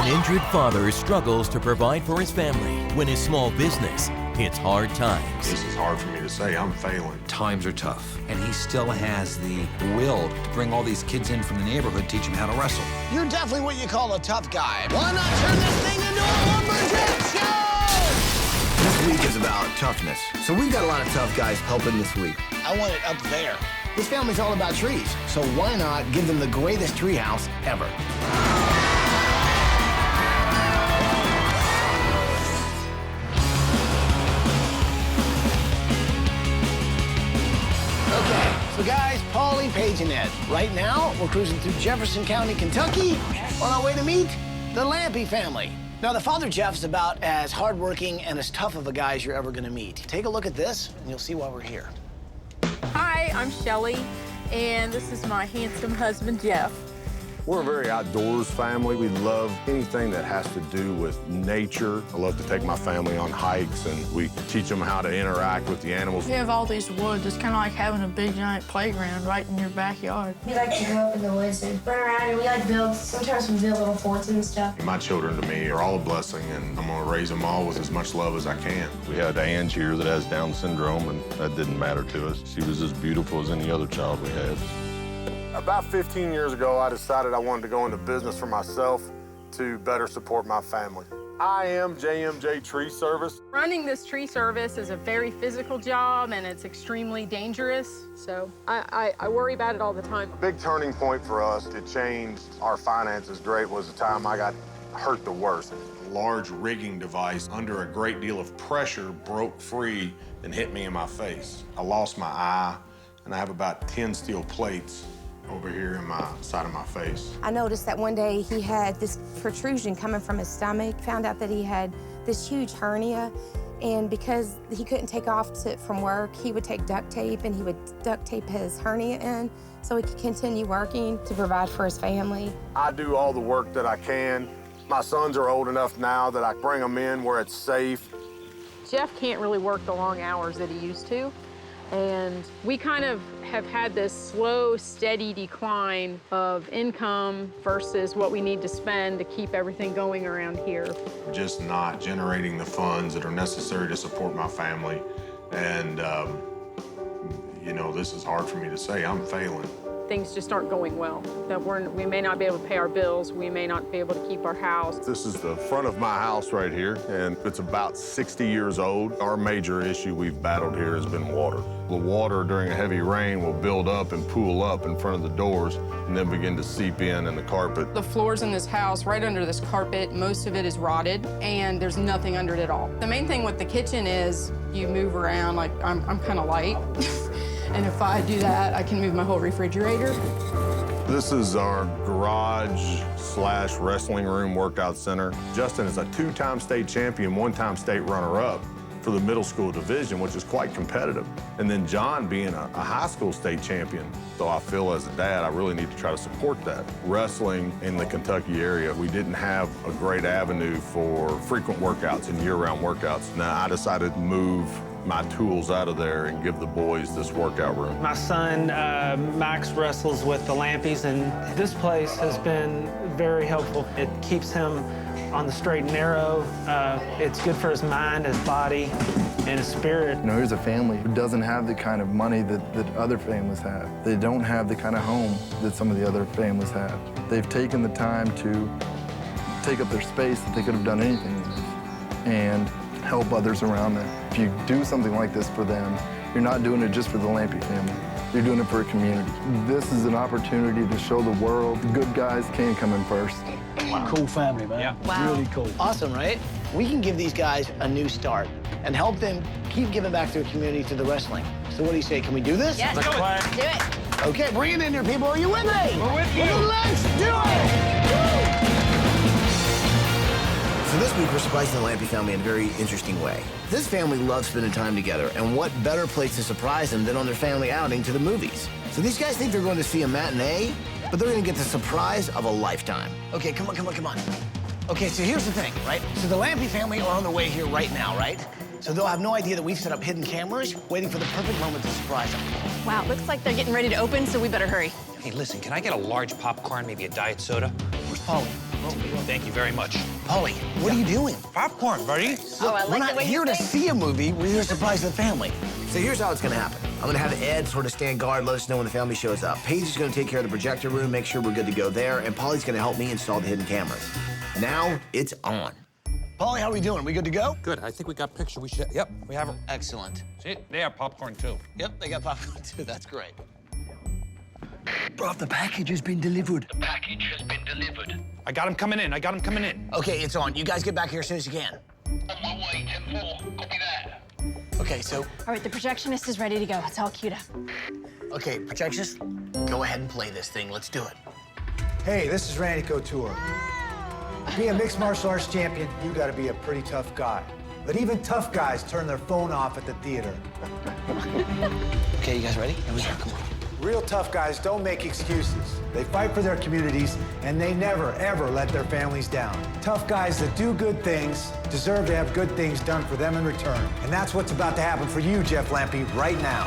injured father struggles to provide for his family when his small business hits hard times. This is hard for me to say. I'm failing. Times are tough, and he still has the will to bring all these kids in from the neighborhood, teach them how to wrestle. You're definitely what you call a tough guy. Why not turn this thing into a lumberjack show? This week is about toughness. So we've got a lot of tough guys helping this week. I want it up there. This family's all about trees, so why not give them the greatest treehouse ever? Okay, so guys, Paulie, Paige, and Ed. Right now, we're cruising through Jefferson County, Kentucky, on our way to meet the Lampe family. Now, the father, Jeff, is about as hardworking and as tough of a guy as you're ever gonna meet. Take a look at this, and you'll see why we're here. Hi, I'm Shelly, and this is my handsome husband, Jeff. We're a very outdoors family. We love anything that has to do with nature. I love to take my family on hikes, and we teach them how to interact with the animals. We have all these woods. It's kind of like having a big, giant playground right in your backyard. We like to go up in the woods and run around, and we like to build, sometimes we build little forts and stuff. My children, to me, are all a blessing, and I'm going to raise them all with as much love as I can. We had Ange here that has Down syndrome, and that didn't matter to us. She was as beautiful as any other child we had. About 15 years ago, I decided I wanted to go into business for myself to better support my family. I am JMJ Tree Service. Running this tree service is a very physical job, and it's extremely dangerous, so I worry about it all the time. A big turning point for us that changed our finances great was the time I got hurt the worst. A large rigging device under a great deal of pressure broke free and hit me in my face. I lost my eye, and I have about 10 steel plates over here in my side of my face. I noticed that one day he had this protrusion coming from his stomach, found out that he had this huge hernia, and because he couldn't take off from work, he would take duct tape and he would duct tape his hernia in so he could continue working to provide for his family. I do all the work that I can. My sons are old enough now that I bring them in where it's safe. Jeff can't really work the long hours that he used to, and we kind of have had this slow, steady decline of income versus what we need to spend to keep everything going around here. Just not generating the funds that are necessary to support my family. And, you know, this is hard for me to say. I'm failing. Things just aren't going well. That we may not be able to pay our bills. We may not be able to keep our house. This is the front of my house right here, and it's about 60 years old. Our major issue we've battled here has been water. The water during a heavy rain will build up and pool up in front of the doors and then begin to seep in the carpet. The floors in this house, right under this carpet, most of it is rotted, and there's nothing under it at all. The main thing with the kitchen is you move around, like I'm kind of light. And if I do that, I can move my whole refrigerator. This is our garage/wrestling room workout center. Justin is a 2-time state champion, 1-time state runner-up for the middle school division, which is quite competitive. And then John being a high school state champion. So I feel as a dad, I really need to try to support that. Wrestling in the Kentucky area, we didn't have a great avenue for frequent workouts and year-round workouts. Now I decided to move my tools out of there and give the boys this workout room. My son, Max, wrestles with the Lampes, and this place has been very helpful. It keeps him on the straight and narrow. It's good for his mind, his body, and his spirit. You know, here's a family who doesn't have the kind of money that other families have. They don't have the kind of home that some of the other families have. They've taken the time to take up their space that they could have done anything with and help others around them. If you do something like this for them, you're not doing it just for the Lampe family. You're doing it for a community. This is an opportunity to show the world the good guys can come in first. Wow. Cool family, man. Yeah. Wow. Really cool. Awesome, right? We can give these guys a new start and help them keep giving back to the community through the wrestling. So what do you say? Can we do this? Yes. Let's do it. Do it. Okay, bring it in here, people. Are you with me? We're with you. Let's do it! So this week, we're surprising the Lampe family in a very interesting way. This family loves spending time together, and what better place to surprise them than on their family outing to the movies? So these guys think they're going to see a matinee, but they're going to get the surprise of a lifetime. Okay, come on, come on, come on. Okay, so here's the thing, right? So the Lampe family are on their way here right now, right? So they'll have no idea that we've set up hidden cameras waiting for the perfect moment to surprise them. Wow, looks like they're getting ready to open, so we better hurry. Hey, listen, can I get a large popcorn, maybe a diet soda? Where's Polly? Thank you very much. Polly, what are you doing? Popcorn, buddy. Look, we're not here to see a movie. We're here to surprise the family. So here's how it's gonna happen. I'm gonna have Ed sort of stand guard, let us know when the family shows up. Paige is gonna take care of the projector room, make sure we're good to go there, and Polly's gonna help me install the hidden cameras. Now, it's on. Polly, how are we doing? We good to go? Good. I think we got picture. We should. Yep, we have it. Excellent. See, they have popcorn too. Yep, they got popcorn too. That's great. Bro, the package has been delivered. The package has been delivered. I got him coming in. I got him coming in. Okay, it's on. You guys get back here as soon as you can. On my way, 10-4. Copy that. Okay, so... All right, the projectionist is ready to go. It's all queued up. Okay, projectionist, go ahead and play this thing. Let's do it. Hey, this is Randy Couture. To be a mixed martial arts champion, you gotta be a pretty tough guy. But even tough guys turn their phone off at the theater. Okay, you guys ready? Here we go, come on. Real tough guys don't make excuses. They fight for their communities, and they never, ever let their families down. Tough guys that do good things deserve to have good things done for them in return. And that's what's about to happen for you, Jeff Lampe, right now.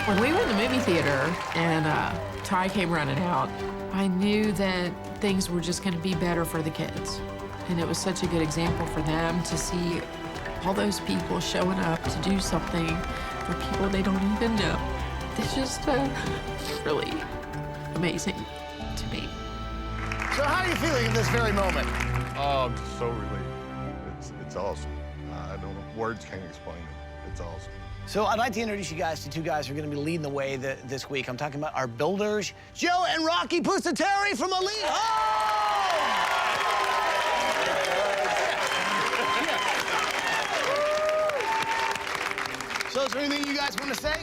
When we were in the movie theater and Ty came running out, I knew that things were just going to be better for the kids. And it was such a good example for them to see all those people showing up to do something for people they don't even know. It's just really amazing to me. So how are you feeling in this very moment? Oh, I'm just so relieved. It's awesome. I don't know. Words can't explain it. It's awesome. So I'd like to introduce you guys to two guys who are going to be leading the way this week. I'm talking about our builders, Joe and Rocky Pusateri from Elite Home! So is there anything you guys want to say?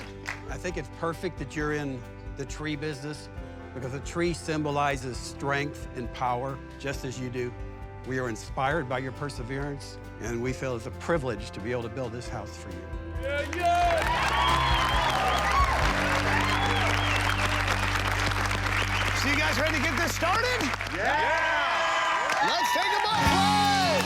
I think it's perfect that you're in the tree business because a tree symbolizes strength and power, just as you do. We are inspired by your perseverance, and we feel it's a privilege to be able to build this house for you. So you guys ready to get this started? Yeah! Let's take a bus ride!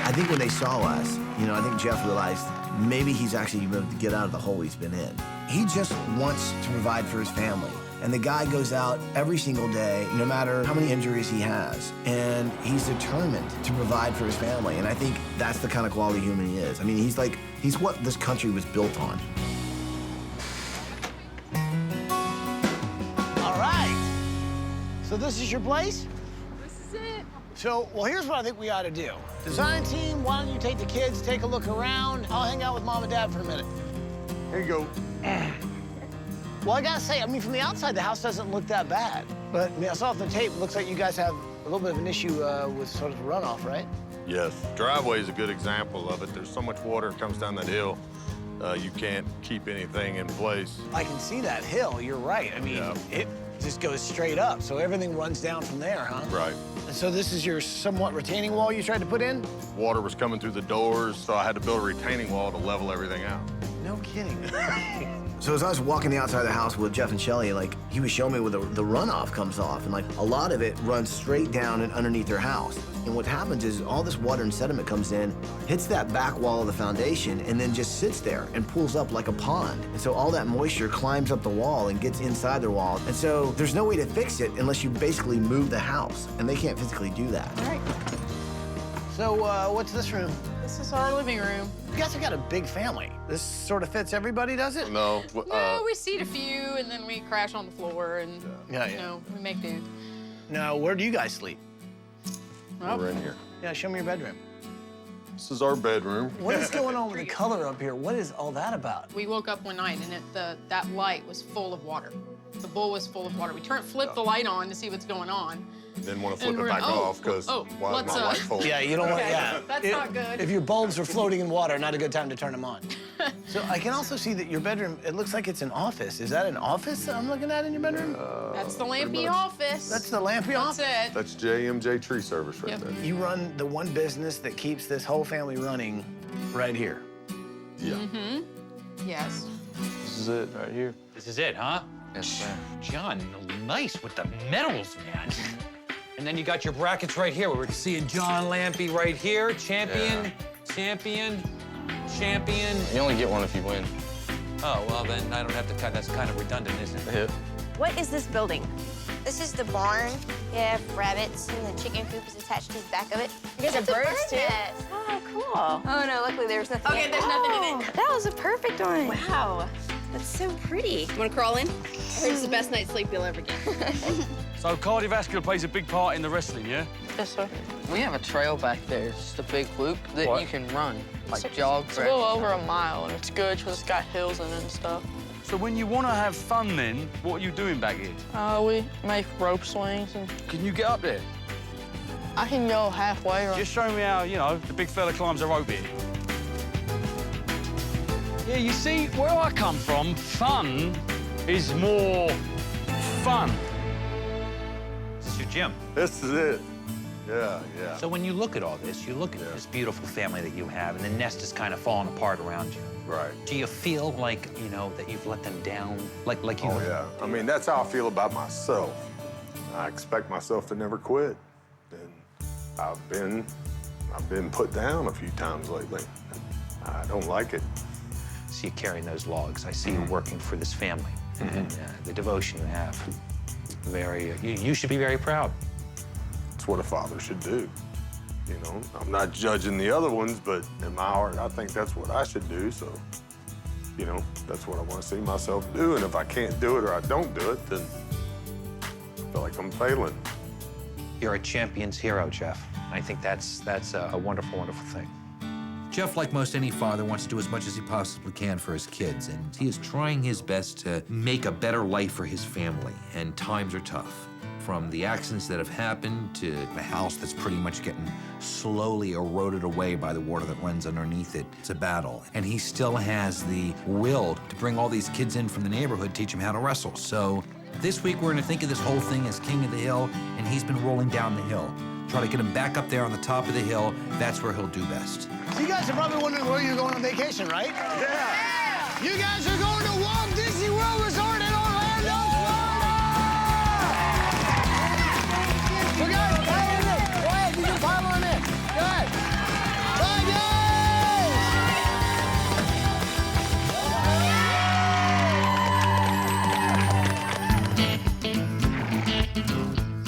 I think when they saw us, I think Jeff realized maybe he's actually able to get out of the hole he's been in. He just wants to provide for his family. And the guy goes out every single day, no matter how many injuries he has. And he's determined to provide for his family. And I think that's the kind of quality human he is. I mean, he's what this country was built on. All right. So this is your place? This is it. So, well, here's what I think we ought to do. Design team, why don't you take the kids, take a look around. I'll hang out with Mom and Dad for a minute. Here you go. Well, I gotta say, I mean, from the outside, the house doesn't look that bad. But I saw off the tape, it looks like you guys have a little bit of an issue with sort of runoff, right? Yes. Driveway is a good example of it. There's so much water that comes down that hill, you can't keep anything in place. I can see that hill, you're right. I mean, it just goes straight up, so everything runs down from there, huh? Right. And so this is your somewhat retaining wall you tried to put in? Water was coming through the doors, so I had to build a retaining wall to level everything out. No kidding. So as I was walking the outside of the house with Jeff and Shelly, he was showing me where the runoff comes off, and a lot of it runs straight down and underneath their house. And what happens is all this water and sediment comes in, hits that back wall of the foundation, and then just sits there and pools up like a pond. And so all that moisture climbs up the wall and gets inside their wall. And so there's no way to fix it unless you basically move the house, and they can't physically do that. All right. So what's this room? This is our living room. You guys have got a big family. This sort of fits everybody, does it? No. No, we seat a few, and then we crash on the floor, and, we make do. Now, where do you guys sleep? We're in here. Yeah, show me your bedroom. This is our bedroom. What is going on with the color up here? What is all that about? We woke up one night, and that light was full of water. The bowl was full of water. We flipped the light on to see what's going on. Didn't want to flip it back off because why is my light full? Yeah, you don't want to, That's not good. If your bulbs are floating in water, not a good time to turn them on. So I can also see that your bedroom, it looks like it's an office. Is that an office that I'm looking at in your bedroom? That's the Lampe office. That's the Lampe office? That's it. That's JMJ Tree Service right there. You run the one business that keeps this whole family running right here. Yeah. Mm-hmm. Yes. This is it right here. This is it, huh? Yes, sir. John, nice with the medals, man. And then you got your brackets right here. We're seeing John Lampe right here. Champion, champion, champion. You only get one if you win. Oh, well, then I don't have to cut. That's kind of redundant, isn't it? What is this building? This is the barn. We have rabbits, and the chicken coop is attached to the back of it. You guys have birds, too? Oh, cool. Oh, no, luckily there's nothing Okay, in it. there's nothing in it. That was a perfect one. Wow. That's so pretty. You want to crawl in? I heard it's the best night's sleep you'll ever get. So cardiovascular plays a big part in the wrestling, yeah? Yes, sir. We have a trail back there. It's just a big loop that What? you can run, like jog. It's a little over a mile, and it's good because it's got hills in it and stuff. So when you want to have fun then, what are you doing back here? We make rope swings and... Can you get up there? I can go halfway. Or... Just show me how, you know, the big fella climbs a rope here. Yeah, you see, where I come from, fun is more fun. This is your gym. This is it. Yeah, yeah. So when you look at all this, you look at this beautiful family that you have, and the nest is kind of falling apart around you. Right. Do you feel like, you know, that you've let them down? Like you... Oh, yeah. I mean, that's how I feel about myself. I expect myself to never quit. And I've been put down a few times lately. I don't like it. I see you carrying those logs. I see you working for this family. And the devotion you have. You should be very proud. It's what a father should do. You know, I'm not judging the other ones, but in my heart, I think that's what I should do. So, you know, that's what I want to see myself do. And if I can't do it or I don't do it, then I feel like I'm failing. You're a champion's hero, Jeff. I think that's a wonderful, wonderful thing. Jeff, like most any father, wants to do as much as he possibly can for his kids, and he is trying his best to make a better life for his family, and times are tough. From the accidents that have happened to the house that's pretty much getting slowly eroded away by the water that runs underneath it, it's a battle. And he still has the will to bring all these kids in from the neighborhood, teach them how to wrestle. So this week, we're gonna think of this whole thing as king of the hill, and he's been rolling down the hill. Try to get him back up there on the top of the hill. That's where he'll do best. So you guys are probably wondering where you're going on vacation, right? Yeah! You guys are going to Walt Disney World Resort in Orlando, Florida! So guys, pile in. Go ahead, you can pile on in. Go ahead. Bye,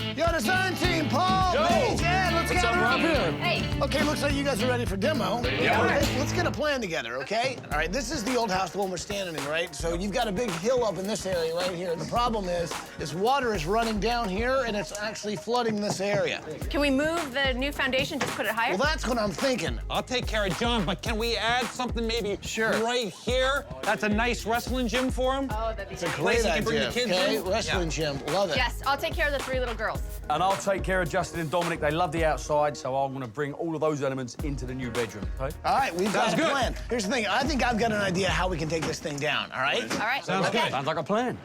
guys! You're on the sign team, Paul, Paige, Ed, let's What's gather up, up Rob? here. Hey. Okay, looks like you guys are ready for demo. Yeah. Let's get a plan together, okay? All right, this is the old house, the one we're standing in, right? So you've got a big hill up in this area right here. The problem is, this water is running down here, and it's actually flooding this area. Can we move the new foundation, just put it higher? Well, that's what I'm thinking. I'll take care of John, but can we add something maybe right here? That's a nice wrestling gym for him. Oh, that'd be It's a great. great you can bring idea, the kids okay? in? Wrestling gym, love it. Yes, I'll take care of the 3 little girls. And I'll take care of Justin and Dominic. They love the outside, so I'm going to bring all of those elements into the new bedroom, okay? All right, we've got Sounds a good. plan. Here's the thing, I think I've got an idea how we can take this thing down, all right? All right. Sounds okay. good. Sounds like a plan.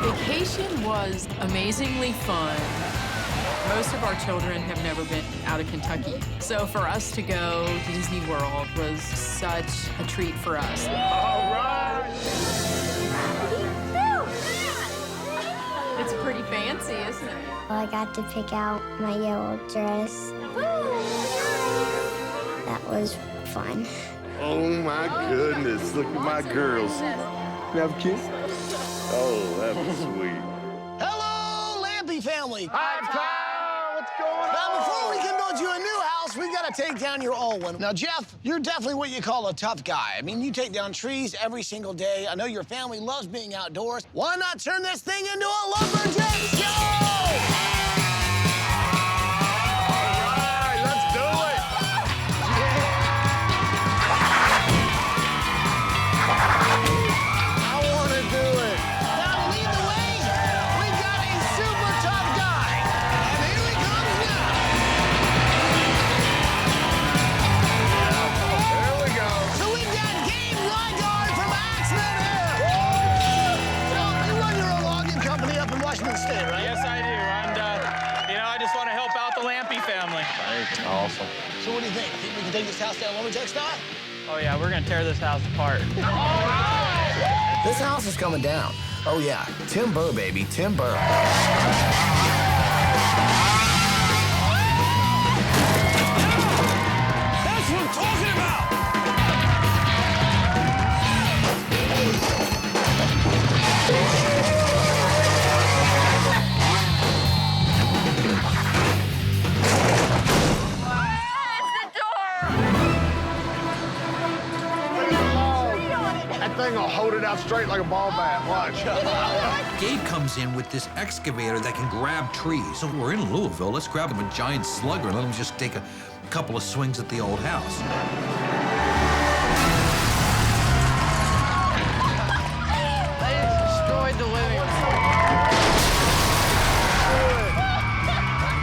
Vacation was amazingly fun. Most of our children have never been out of Kentucky. So for us to go to Disney World was such a treat for us. All right. It's pretty fancy, isn't it? I got to pick out my yellow dress. That was fun. Oh, my goodness. Look at my girls. Can I have a kiss? Oh, that was sweet. Hello, Lampe family. Hi, what's going on? Now, before we can build you a new house, we've got to take down your old one. Now, Jeff, you're definitely what you call a tough guy. I mean, you take down trees every single day. I know your family loves being outdoors. Why not turn this thing into a lumberjack show? State, right? Yes, I do. And, you know, I just want to help out the Lampe family. Awesome. So what do you think? Think we can take this house down lumberjack style? Oh yeah, we're gonna tear this house apart. This house is coming down. Oh yeah, timber, baby, timber. That's what I'm talking about! That thing will hold it out straight like a ball bat. Watch. Gabe comes in with this excavator that can grab trees. So we're in Louisville. Let's grab him a giant slugger and let him just take a couple of swings at the old house. They destroyed the living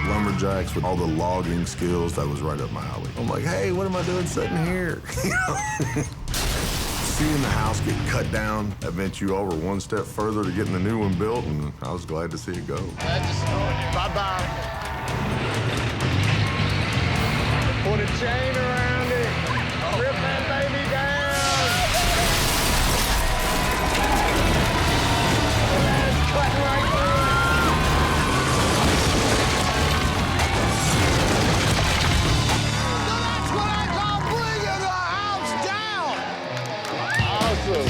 room. Lumberjacks with all the logging skills, that was right up my alley. I'm like, hey, what am I doing sitting here? You know? Seeing the house get cut down, that meant you over one step further to getting the new one built, and I was glad to see it go. Bye-bye. Put a chain around it. Rip that baby down. That's cutting right through. That's what I call bringing the house down. Awesome.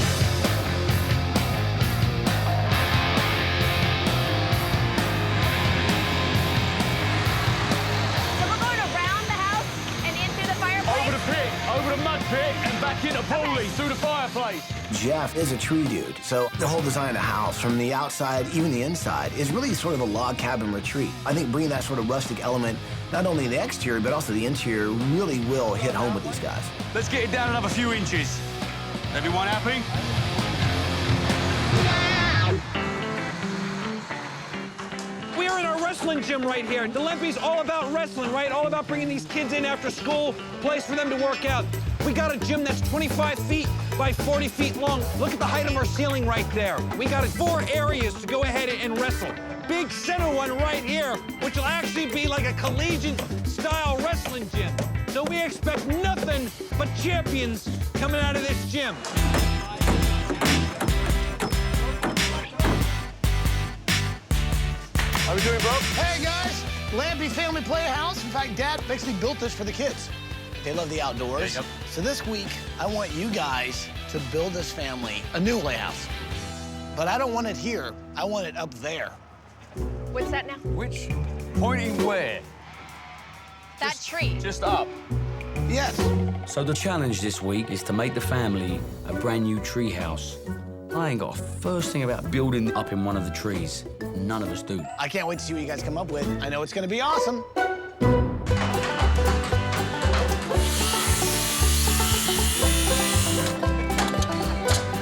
So we're going around the house and into the fireplace? Over the pit, over the mud pit, and back into Paulie, through the fireplace. Jeff is a tree dude, so the whole design of the house, from the outside, even the inside, is really sort of a log cabin retreat. I think bringing that sort of rustic element, not only in the exterior, but also the interior, really will hit home with these guys. Let's get it down another few inches. Everyone happy? We're in our wrestling gym right here. The Lampe's all about wrestling, right? All about bringing these kids in after school, place for them to work out. We got a gym that's 25 feet by 40 feet long. Look at the height of our ceiling right there. We got 4 areas to go ahead and wrestle. Big center one right here, which will actually be like a collegiate-style wrestling gym. So we expect nothing but champions coming out of this gym. How we doing, bro? Hey, guys. Lampe Family Playhouse. In fact, Dad basically built this for the kids. They love the outdoors. Yep. So this week, I want you guys to build this family a new playhouse. But I don't want it here. I want it up there. What's that now? Which? Pointing where? That tree. Just up. Yes. So the challenge this week is to make the family a brand new tree house. I ain't got a first thing about building up in one of the trees. None of us do. I can't wait to see what you guys come up with. I know it's gonna be awesome.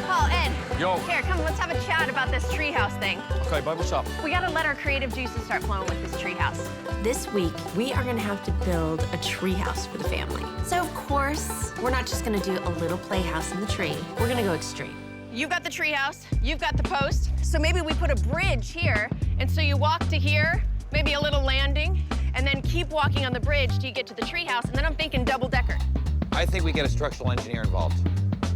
Paul, Ed. Yo. Here, come, let's have a chat about this treehouse thing. Okay, babe, what's up? We gotta let our creative juices start flowing with this treehouse. This week, we are gonna have to build a tree house for the family. So of course, we're not just gonna do a little playhouse in the tree. We're gonna go extreme. You've got the treehouse, you've got the post, so maybe we put a bridge here, and so you walk to here, maybe a little landing, and then keep walking on the bridge till you get to the treehouse, and then I'm thinking double-decker. I think we get a structural engineer involved.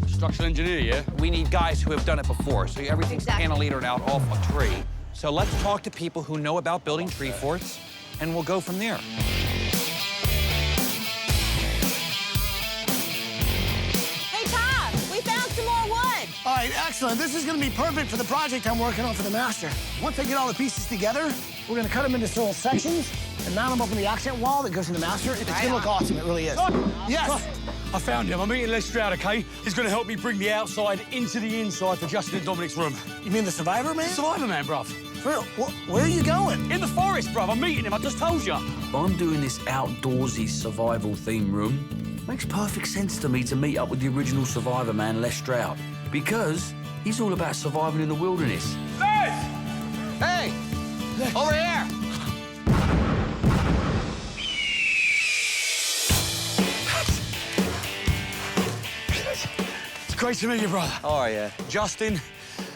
Structural engineer, yeah? We need guys who have done it before, so everything's Exactly. cantilevered out off a tree. So let's talk to people who know about building tree forts, and we'll go from there. Hey, Tom, we found some more wood. All right, excellent. This is gonna be perfect for the project I'm working on for the master. Once I get all the pieces together, we're gonna cut them into little sections and mount them up on the accent wall that goes in the master. It's gonna look awesome, it really is. Yes. I found him. I'm meeting Les Stroud, okay? He's gonna help me bring the outside into the inside for Justin and Dominic's room. You mean the Survivor Man? Survivor Man, bruv. For real? Where are you going? In the forest, bruv. I'm meeting him. I just told you. I'm doing this outdoorsy survival theme room. Makes perfect sense to me to meet up with the original Survivor Man, Les Stroud, because he's all about surviving in the wilderness. Les! Hey! Over here! It's great to meet you, brother. Oh, yeah. Justin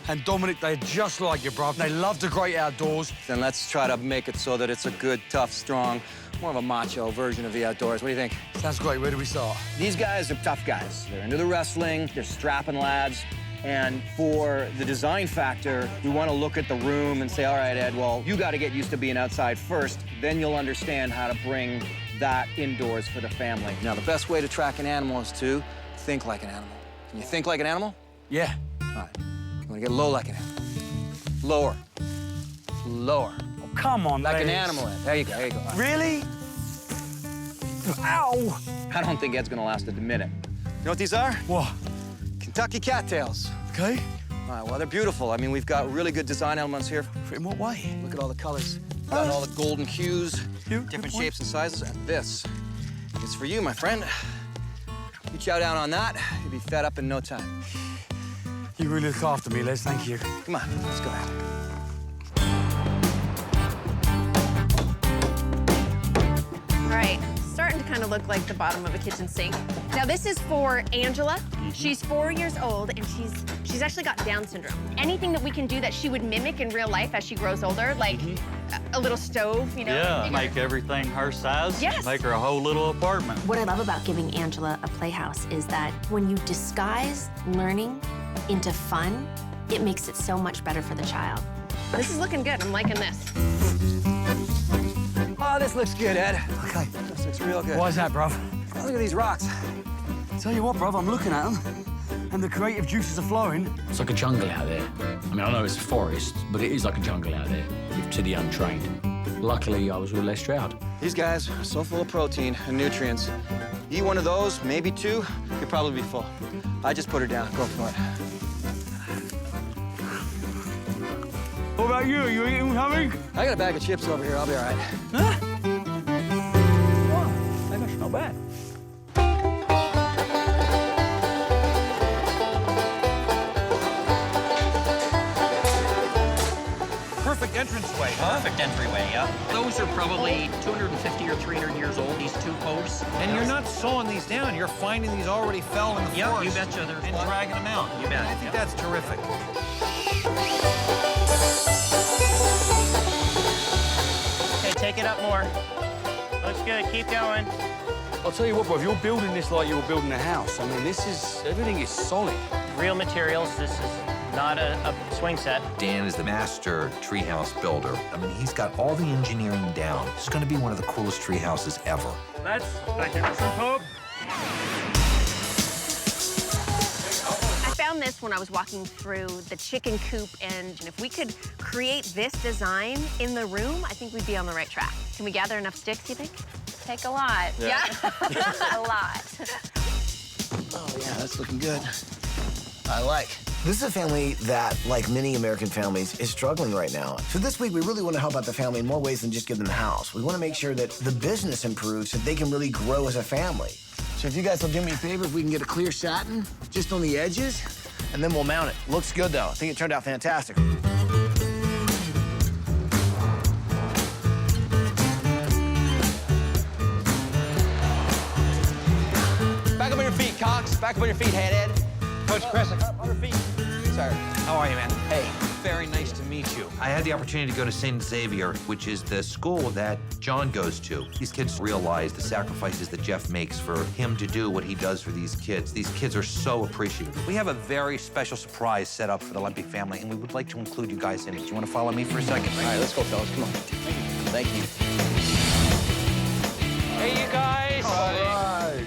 and Dominic, they're just like you, bruv. They love the great outdoors. Then let's try to make it so that it's a good, tough, strong More of a macho version of the outdoors. What do you think? Sounds great. Where do we start? These guys are tough guys. They're into the wrestling, they're strapping lads. And for the design factor, we want to look at the room and say, all right, Ed, well, you got to get used to being outside first. Then you'll understand how to bring that indoors for the family. Now, the best way to track an animal is to think like an animal. Can you think like an animal? Yeah. All right. You want to get low like an animal. Lower. Lower. Oh, come on, like Legs. an animal, Ed. There you go, there you go. Right. Really? Ow! I don't think Ed's going to last a minute. You know what these are? What? Kentucky cattails. Okay. All right, well, they're beautiful. I mean, we've got really good design elements here. In what way? Look at all the colors. Got all the golden hues, different shapes and sizes, and this is for you, my friend. You chow down on that, you'll be fed up in no time. You really look after me, Les. Thank you. Come on, let's go ahead. All right, starting to kind of look like the bottom of a kitchen sink. Now this is for Angela. She's 4 years old and she's actually got Down syndrome. Anything that we can do that she would mimic in real life as she grows older, like a little stove, you know? Yeah, make everything her size. Yes. Make her a whole little apartment. What I love about giving Angela a playhouse is that when you disguise learning into fun, it makes it so much better for the child. This is looking good. I'm liking this. Oh, this looks good, Ed. Okay. This looks real good. Why's that, bruv? Look at these rocks. Tell you what, bruv, I'm looking at them, and the creative juices are flowing. It's like a jungle out there. I mean, I know it's a forest, but it is like a jungle out there, to the untrained. Luckily, I was with Les Stroud. These guys are so full of protein and nutrients. Eat one of those, maybe two, you'll probably be full. I just put her down. Go for it. What about you? You eating something? I got a bag of chips over here. I'll be all right. Huh? Wow, maybe that's not bad. Perfect entranceway, huh? Perfect entryway, yeah. Those are probably 250 or 300 years old, these two posts. And you're not sawing these down. You're finding these already fell in the Yeah, forest. you betcha. And dragging them out. You bet. I think that's terrific. Okay, take it up more. Looks good. Keep going. I'll tell you what, bro, if you're building this like you were building a house, I mean, everything is solid. Real materials. This is not a swing set. Dan is the master treehouse builder. I mean, he's got all the engineering down. This is going to be one of the coolest tree houses ever. Thank you, Mr. Pope. I found this when I was walking through the chicken coop, and if we could create this design in the room, I think we'd be on the right track. Can we gather enough sticks, you think? Take a lot. Yeah? A lot. Oh, yeah, that's looking good. I like. This is a family that, like many American families, is struggling right now. So this week, we really want to help out the family in more ways than just give them a house. We want to make sure that the business improves so they can really grow as a family. So if you guys will do me a favor, if we can get a clear satin just on the edges, and then we'll mount it. Looks good, though. I think it turned out fantastic. Back up on your feet, Cox. Back up on your feet, head, Ed. Coach Chris. On your feet. Sorry. How are you, man? Hey. Very nice to meet you. I had the opportunity to go to St. Xavier, which is the school that John goes to. These kids realize the sacrifices that Jeff makes for him to do what he does for these kids. These kids are so appreciative. We have a very special surprise set up for the Lampe family, and we would like to include you guys in it. Do you want to follow me for a second? All right, let's go, fellas. Come on. Thank you. Hey, you guys. All right.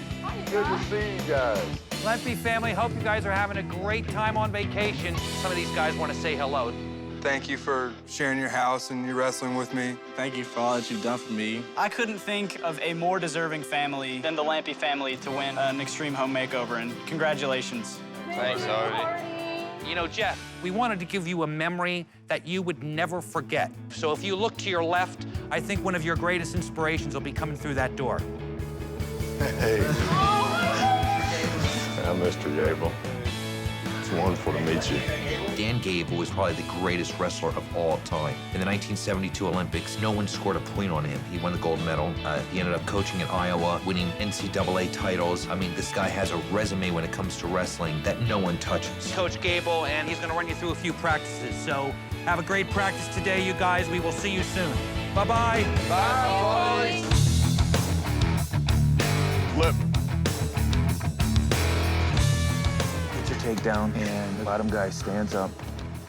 Good to see you guys. Lampe family, hope you guys are having a great time on vacation. Some of these guys want to say hello. Thank you for sharing your house and your wrestling with me. Thank you for all that you've done for me. I couldn't think of a more deserving family than the Lampe family to win an Extreme Home Makeover, and congratulations. Thanks, Artie. You know, Jeff, we wanted to give you a memory that you would never forget. So if you look to your left, I think one of your greatest inspirations will be coming through that door. Hey. I'm Mr. Gable. It's wonderful to meet you. Dan Gable was probably the greatest wrestler of all time. In the 1972 Olympics, no one scored a point on him. He won the gold medal. He ended up coaching in Iowa, winning NCAA titles. I mean, this guy has a resume when it comes to wrestling that no one touches. Coach Gable, and he's going to run you through a few practices. So have a great practice today, you guys. We will see you soon. Bye-bye. Bye, boys. flip. Get your takedown, and the bottom guy stands up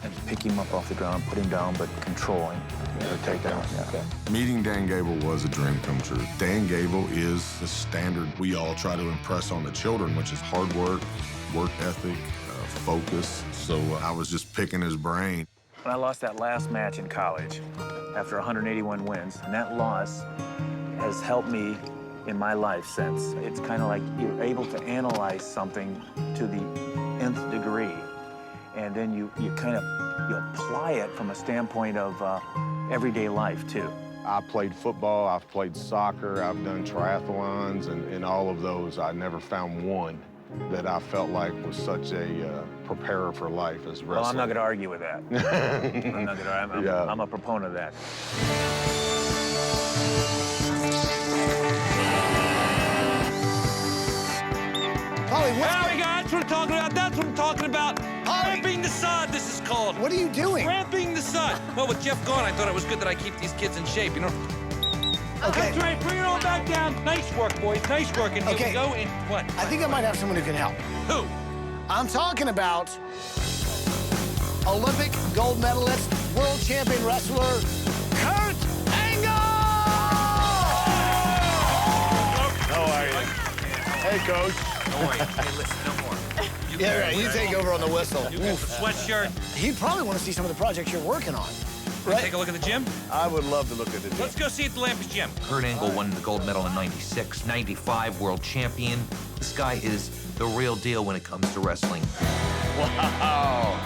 and pick him up off the ground, put him down, but controlling the takedown. Yeah. Okay. Meeting Dan Gable was a dream come true. Dan Gable is the standard we all try to impress on the children, which is hard work ethic, focus. So I was just picking his brain. When I lost that last match in college after 181 wins, and that loss has helped me in my life since. It's kind of like you're able to analyze something to the nth degree, and then you apply it from a standpoint of everyday life, too. I played football, I've played soccer, I've done triathlons, and in all of those, I never found one that I felt like was such a preparer for life as wrestling. Well, I'm not going to argue with that. I'm a proponent of that. Polly, There we go. That's what I'm talking about. That's what I'm talking about. Ramping the sod, this is called. What are you doing? Ramping the sod. Well, with Jeff gone, I thought it was good that I keep these kids in shape, you know? Okay. That's right. Bring it all back down. Nice work, boys. Nice work. And here we go. And what? I think I might have someone who can help. Who? I'm talking about Olympic gold medalist, world champion wrestler, Kurt Angle! How are you? Hey, Coach. Don't worry. Hey, listen, no more. Yeah, right. You take over on the whistle. You got the sweatshirt. He'd probably want to see some of the projects you're working on. Right? Take a look at the gym? I would love to look at the gym. Let's go see at the Lampe's gym. Kurt Angle won the gold medal in '96, '95 world champion. This guy is the real deal when it comes to wrestling. Wow,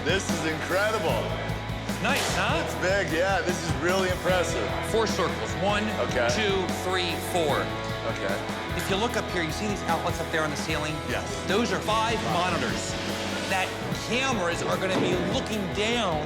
this is incredible. Nice, huh? It's big, yeah. This is really impressive. 4 circles. 1, 2, 3, 4. Okay. If you look up here, you see these outlets up there on the ceiling? Yes. Those are 5 monitors that cameras are going to be looking down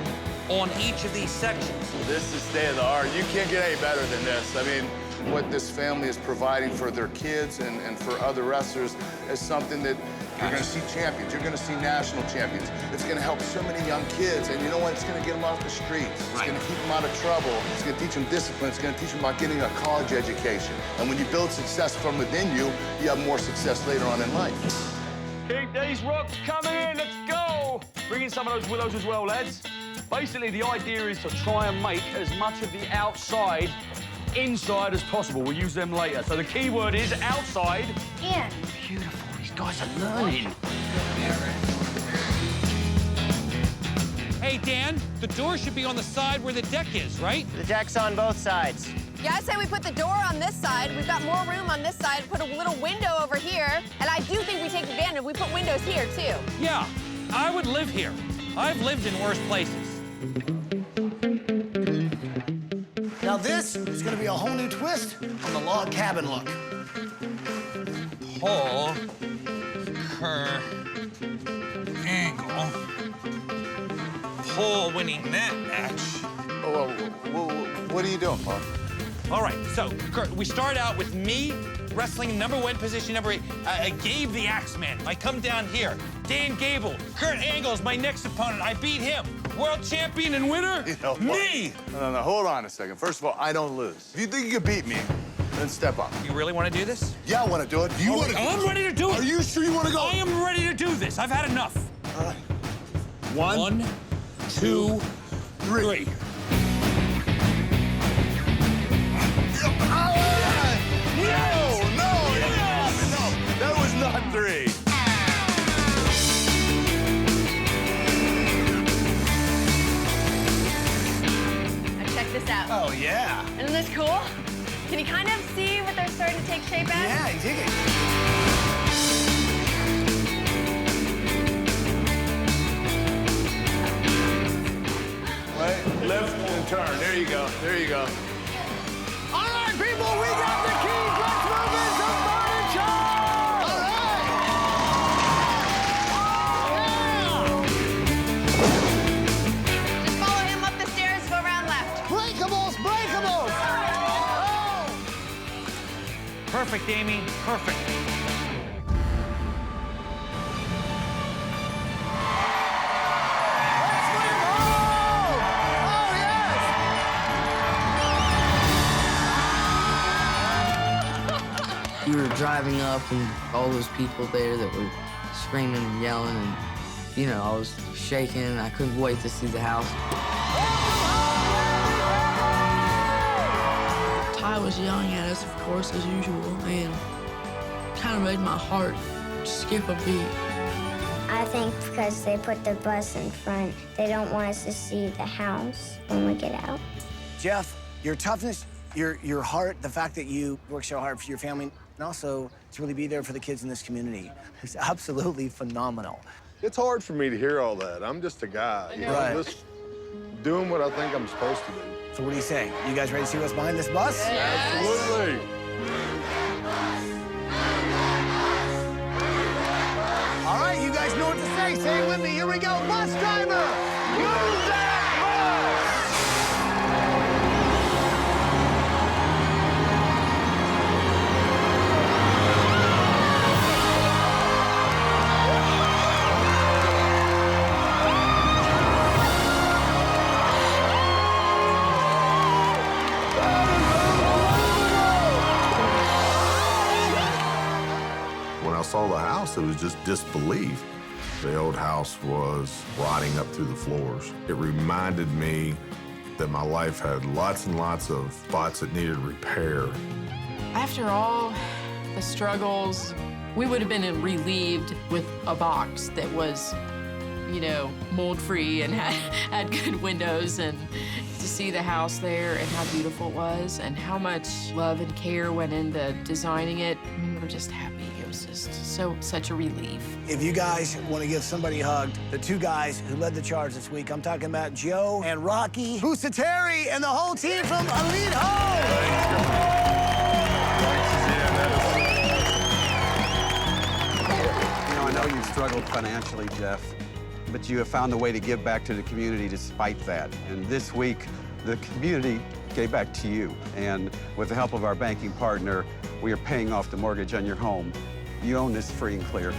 on each of these sections. This is state of the art. You can't get any better than this. I mean, what this family is providing for their kids and for other wrestlers is something that you're going to see champions. You're going to see national champions. It's going to help so many young kids. And you know what? It's going to get them off the streets. It's going to keep them out of trouble. It's going to teach them discipline. It's going to teach them about getting a college education. And when you build success from within you, you have more success later on in life. Keep these rocks coming in. Let's go. Bring in some of those willows as well, lads. Basically, the idea is to try and make as much of the outside inside as possible. We'll use them later. So the key word is outside. In. Beautiful. These guys are learning. Hey, Dan, the door should be on the side where the deck is, right? The deck's on both sides. Yeah, I say we put the door on this side. We've got more room on this side. Put a little window over here. And I do think we take advantage. We put windows here, too. Yeah, I would live here. I've lived in worse places. Now this is going to be a whole new twist on the log cabin look. Paul, Kurt Angle, Paul winning that match. What are you doing, Paul? All right, so, Kurt, we start out with me wrestling number 1 position, number 8. Gabe the Axeman. I come down here. Dan Gable. Kurt Angle is my next opponent. I beat him. World champion and winner? You know, me! No, hold on a second. First of all, I don't lose. If you think you can beat me, then step up. You really want to do this? Yeah, I want to do it. Do you want to? I'm ready to do it. Are you sure you want to go? I am ready to do this. I've had enough. All right. 1, 2, 3. No, that was not 3. Now check this out. Oh, yeah. Isn't this cool? Can you kind of see what they're starting to take shape as? Yeah, I dig it. Right, lift and turn. There you go. There you go. All right, people, we got the keys. Let's move into furniture. All right. Just follow him up the stairs, go around left. Breakables, breakables. Oh. Perfect, Amy. Perfect. We were driving up and all those people there that were screaming and yelling and, you know, I was shaking. I couldn't wait to see the house. Ty was yelling at us, of course, as usual, and kind of made my heart skip a beat. I think because they put the bus in front, they don't want us to see the house when we get out. Jeff, your toughness, your heart, the fact that you work so hard for your family, and also to really be there for the kids in this community is absolutely phenomenal. It's hard for me to hear all that. I'm just a guy, you know, Right. just doing what I think I'm supposed to do. So what do you say? You guys ready to see what's behind this bus? Absolutely. All right, you guys know what to say. Say it with me. Here we go. Bus driver, use that bus! When I saw the house, it was just disbelief. The old house was rotting up through the floors. It reminded me that my life had lots and lots of spots that needed repair. After all the struggles, we would have been relieved with a box that was, you know, mold-free and had good windows, and to see the house there and how beautiful it was and how much love and care went into designing it, we were just happy. It was just such a relief. If you guys want to give somebody a hug, the two guys who led the charge this week, I'm talking about Joe and Rocky Busateri and the whole team from Elite Home. You know, I know you've struggled financially, Jeff, but you have found a way to give back to the community despite that. And this week, the community gave back to you. And with the help of our banking partner, we are paying off the mortgage on your home. You own this free and clear.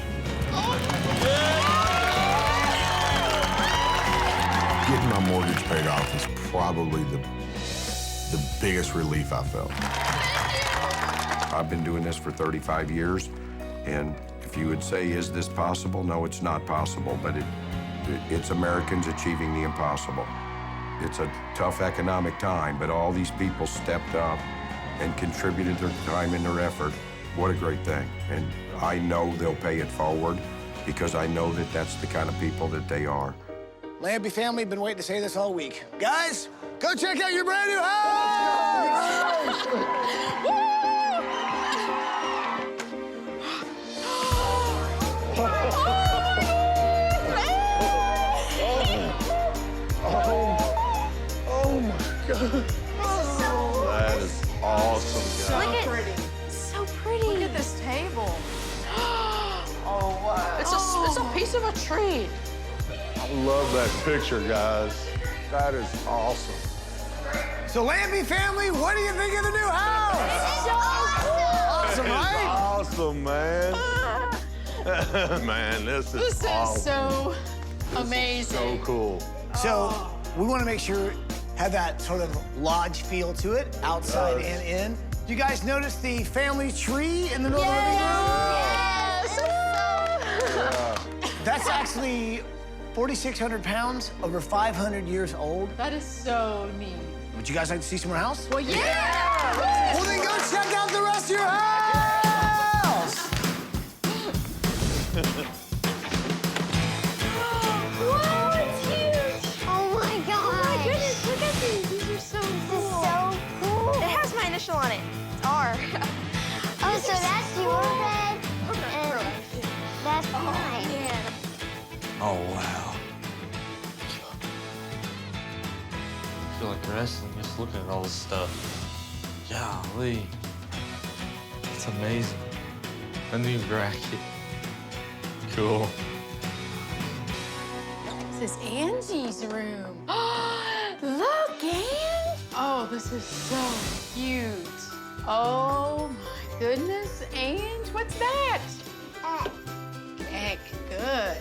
Getting my mortgage paid off is probably the biggest relief I felt. I've been doing this for 35 years, and if you would say, is this possible? No, it's not possible, but it's Americans achieving the impossible. It's a tough economic time, but all these people stepped up and contributed their time and their effort. What a great thing. And I know they'll pay it forward because I know that that's the kind of people that they are. Lampe family, been waiting to say this all week. Guys, go check out your brand new house! Oh my God. That is awesome, guys. Look at so pretty. Look at this table. Oh, wow. It's a piece of a tree. I love that picture, guys. That is awesome. So Lampe family, what do you think of the new house? It's so Awesome, right? Awesome, man. Man, this is awesome. Is so amazing. So cool. So we want to make sure have that sort of lodge feel to it, outside and in. Do you guys notice the family tree in the middle of the living room? Yes! That's actually 4,600 pounds, over 500 years old. That is so neat. Would you guys like to see some more house? Well, yeah! Well, then go check out the rest of your house! Whoa, it's huge! Oh my God! Oh my goodness, look at these. These are so cool. This is so cool. It has my initial on it. It's R. Oh, so that's your bed, and that's mine. Yeah. Oh, wow. I feel like wrestling just looking at all this stuff. Golly. It's amazing. A new bracket. Cool. This is Angie's room. Look, Ange! Oh, this is so cute. Oh my goodness, Ange, what's that? Heck, good.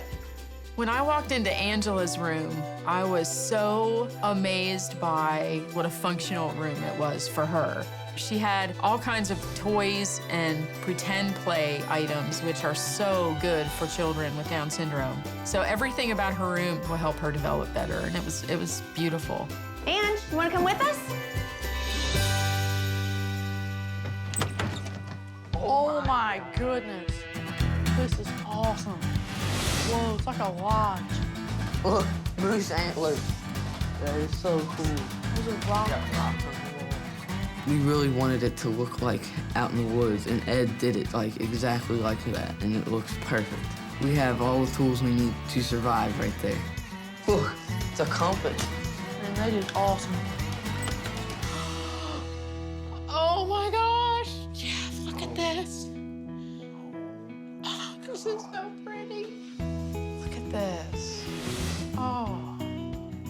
When I walked into Angela's room, I was so amazed by what a functional room it was for her. She had all kinds of toys and pretend play items, which are so good for children with Down syndrome. So everything about her room will help her develop better, and it was beautiful. And you want to come with us? Oh my goodness. This is awesome. Whoa, it's like a lodge. Look, moose antlers. That is so cool. Those are rocks. We really wanted it to look like out in the woods, and Ed did it like exactly like that, and it looks perfect. We have all the tools we need to survive right there. Look, it's a compass. Man, they did awesome. Oh my gosh, Jeff, look at this. Oh, this is so pretty. Look at this. Oh,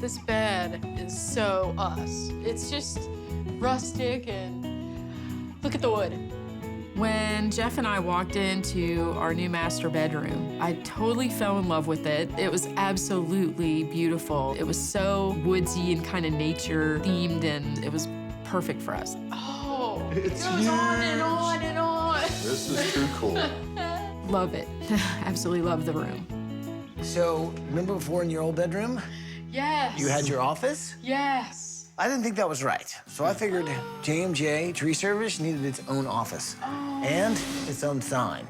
this bed is so us. It's just rustic and look at the wood. When Jeff and I walked into our new master bedroom, I totally fell in love with it. It was absolutely beautiful. It was so woodsy and kind of nature themed, and it was perfect for us. Oh, It's it goes on and on and on. This is too cool. Love it. Absolutely love the room. So, remember before in your old bedroom? Yes. You had your office? Yes. I didn't think that was right. So I figured JMJ Tree Service needed its own office and its own sign.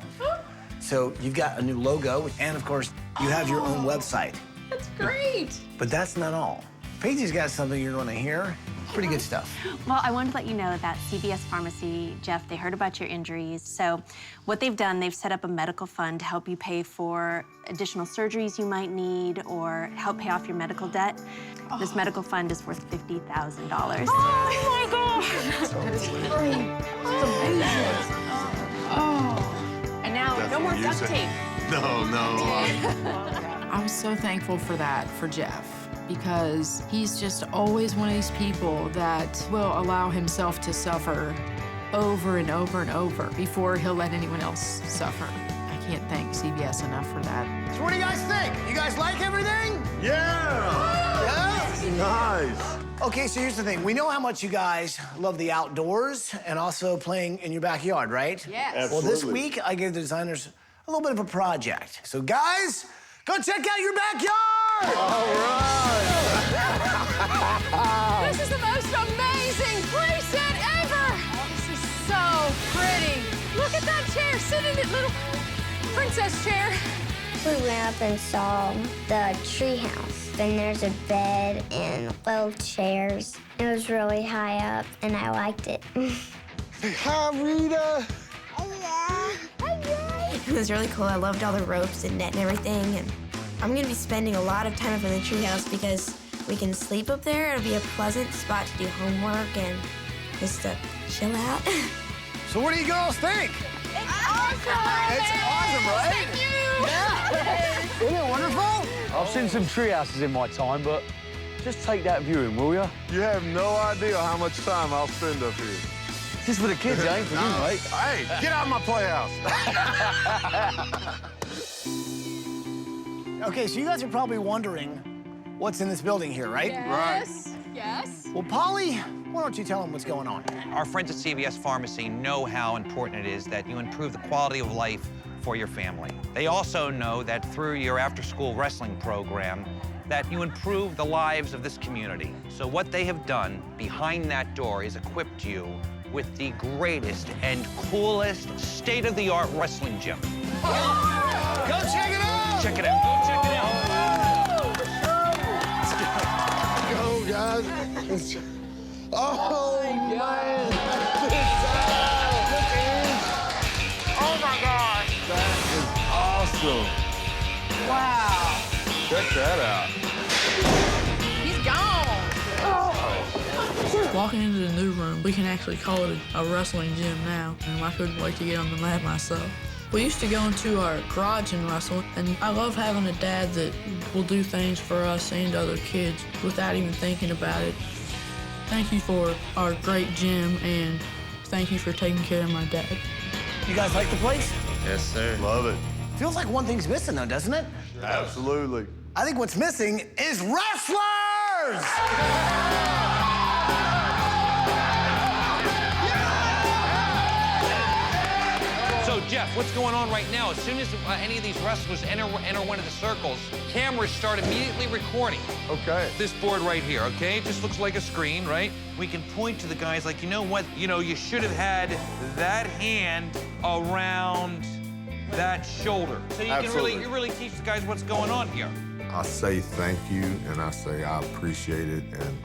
So you've got a new logo, and of course, you have your own website. That's great. But that's not all. Paige's got something you're gonna hear. Pretty good stuff. Well, I wanted to let you know that CVS Pharmacy, Jeff, they heard about your injuries. So what they've done, they've set up a medical fund to help you pay for additional surgeries you might need or help pay off your medical debt. This medical fund is worth $50,000. Oh my gosh. That's great. That's amazing. Oh. And now, no more duct tape. No. I was so thankful for that, for Jeff, because he's just always one of these people that will allow himself to suffer over and over and over before he'll let anyone else suffer. I can't thank CBS enough for that. So what do you guys think? You guys like everything? Yeah! Nice. Okay, so here's the thing. We know how much you guys love the outdoors and also playing in your backyard, right? Yes. Well, this Absolutely. week, I gave the designers a little bit of a project. So guys, go check out your backyard! All right. This is the most amazing playset ever! This is so pretty. Look at that chair, sit in it, little princess chair. We went up and saw the tree house. Then there's a bed and little chairs. It was really high up, and I liked it. Hi, Rita. It was really cool. I loved all the ropes and net and everything. And I'm gonna be spending a lot of time up in the treehouse because we can sleep up there. It'll be a pleasant spot to do homework and just to chill out. So what do you girls think? It's awesome. It's awesome, right? Thank you. Yeah. Isn't it wonderful? I've seen some tree houses in my time, but just take that view in, will you? You have no idea how much time I'll spend up here. Just for the kids, ain't for you, mate. Hey, get out of my playhouse. Okay, so you guys are probably wondering what's in this building here, right? Yes. Yes. Well, Polly, why don't you tell them what's going on? Our friends at CVS Pharmacy know how important it is that you improve the quality of life for your family. They also know that through your after-school wrestling program, that you improve the lives of this community. So what they have done behind that door is equipped you with the greatest and coolest state-of-the-art wrestling gym. Go check it out! Check it out. Go check it out. Go, guys. Oh, man. Oh my gosh. That is awesome. Wow. Check that out. He's gone. Walking into the new room, we can actually call it a wrestling gym now, and I couldn't wait to get on the mat myself. We used to go into our garage and wrestle, and I love having a dad that will do things for us and other kids without even thinking about it. Thank you for our great gym, and thank you for taking care of my dad. You guys like the place? Yes, sir. Love it. Feels like one thing's missing, though, doesn't it? Absolutely. I think what's missing is wrestlers! Yeah! Jeff, what's going on right now? As soon as any of these wrestlers enter one of the circles, cameras start immediately recording. Okay. This board right here, okay? It just looks like a screen, right? We can point to the guys like, you know what? You know, you should have had that hand around that shoulder. So you Absolutely. can really teach the guys what's going on here. I say thank you, and I say I appreciate it, and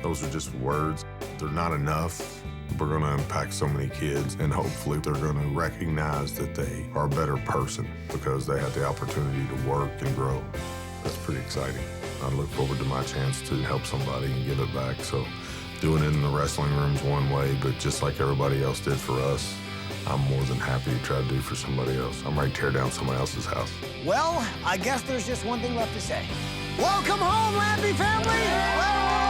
those are just words. They're not enough. We're gonna impact so many kids, and hopefully they're gonna recognize that they are a better person because they had the opportunity to work and grow. That's pretty exciting. I look forward to my chance to help somebody and give it back. So doing it in the wrestling room's one way, but just like everybody else did for us, I'm more than happy to try to do for somebody else. I'm ready to tear down somebody else's house. Well, I guess there's just one thing left to say. Welcome home, Lampe family! Well,